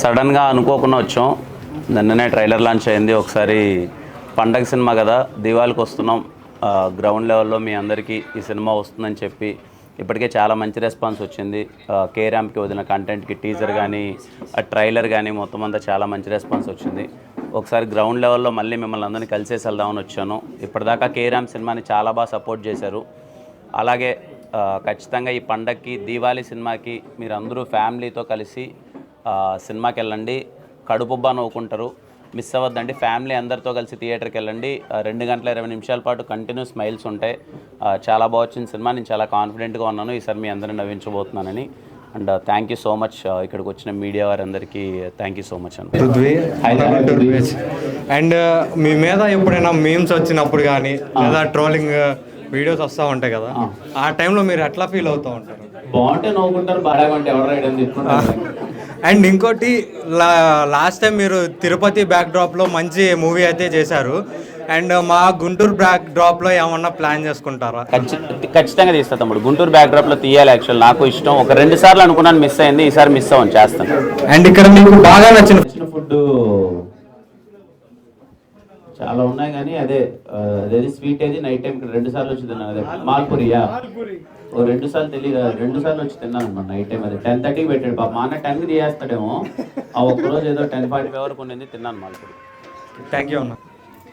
సడన్గా అనుకోకుండా వచ్చాం. నిన్ననే ట్రైలర్ లాంచ్ అయింది. ఒకసారి పండగ సినిమా కదా, దివాళికి వస్తున్నాం, గ్రౌండ్ లెవెల్లో మీ అందరికీ ఈ సినిమా వస్తుందని చెప్పి ఇప్పటికే చాలా మంచి రెస్పాన్స్ వచ్చింది. కే ర్యాంప్కి వదిలిన కంటెంట్కి టీజర్ కానీ ట్రైలర్ కానీ మొత్తం అంతా చాలా మంచి రెస్పాన్స్ వచ్చింది. ఒకసారి గ్రౌండ్ లెవెల్లో మళ్ళీ మిమ్మల్ని అందరినీ కలిసేసి వెళ్దామని వచ్చాను. ఇప్పటిదాకా కే ర్యాంప్ సినిమాని చాలా బాగా సపోర్ట్ చేశారు. అలాగే ఖచ్చితంగా ఈ పండగకి దీవాళి సినిమాకి మీరు అందరూ ఫ్యామిలీతో కలిసి సినిమాకి వెళ్ళండి. కడుపుబ్బా నవ్వుకుంటారు. మిస్ అవ్వద్దండి. ఫ్యామిలీ అందరితో కలిసి థియేటర్కి వెళ్ళండి. 2 గంటల 20 నిమిషాల పాటు కంటిన్యూ స్మైల్స్ ఉంటాయి. చాలా బాగా వచ్చిన సినిమా. నేను చాలా కాన్ఫిడెంట్గా ఉన్నాను ఈసారి మీ అందరిని నవ్వించబోతున్నానని. And thank you so much ఇక్కడికి వచ్చిన మీడియా వారందరికీ థ్యాంక్ యూ సో మచ్ అండి. పృథ్వీ అండ్ మీ మీద ఎప్పుడైనా మీమ్స్ వచ్చినప్పుడు కానీ లేదా ట్రోలింగ్ వీడియోస్ వస్తూ ఉంటాయి కదా, ఆ టైంలో మీరు ఎట్లా ఫీల్ అవుతూ ఉంటారు? బాగుంటే నవ్వుకుంటారు, బాడాగంటే ఎవరు రైడ్ అని చెప్పుకుంటారు. అండ్ ఇంకోటి లాస్ట్ టైం మీరు తిరుపతి బ్యాక్ డ్రాప్లో మంచి మూవీ అయితే చేశారు. అండ్ మా గుంటూరు బ్యాక్ డ్రాప్లో ఏమన్నా ప్లాన్ చేసుకుంటారా? ఖచ్చితంగా తీస్తా తమ్ముడు. గుంటూరు బ్యాక్ డ్రాప్లో తీయాలి. యాక్చువల్ నాకు ఇష్టం. ఒక 2 సార్లు అనుకున్నాను, మిస్ అయింది. ఈసారి మిస్ అవ్వను, చేస్తాను. అండ్ ఇక్కడ మీకు బాగా నచ్చిన ఫుడ్ చాలా ఉన్నాయి కానీ అదే స్వీట్ ఏది నైట్ టైం 2 సార్లు వచ్చి తిన్నాను. అదే మాల్పూరియా 2 సార్లు తెలియదు, 2 సార్లు వచ్చి తిన్నాను అన్నమాట నైట్ టైం. అది 10:30కి పెట్టాడు పాప. మా అన్న 10కి తీయేస్తాడేమో. ఆ ఒక్కరోజు ఏదో 10:45 వరకు ఉండింది, తిన్నాను మాల్పూరి. థ్యాంక్ యూ అన్న.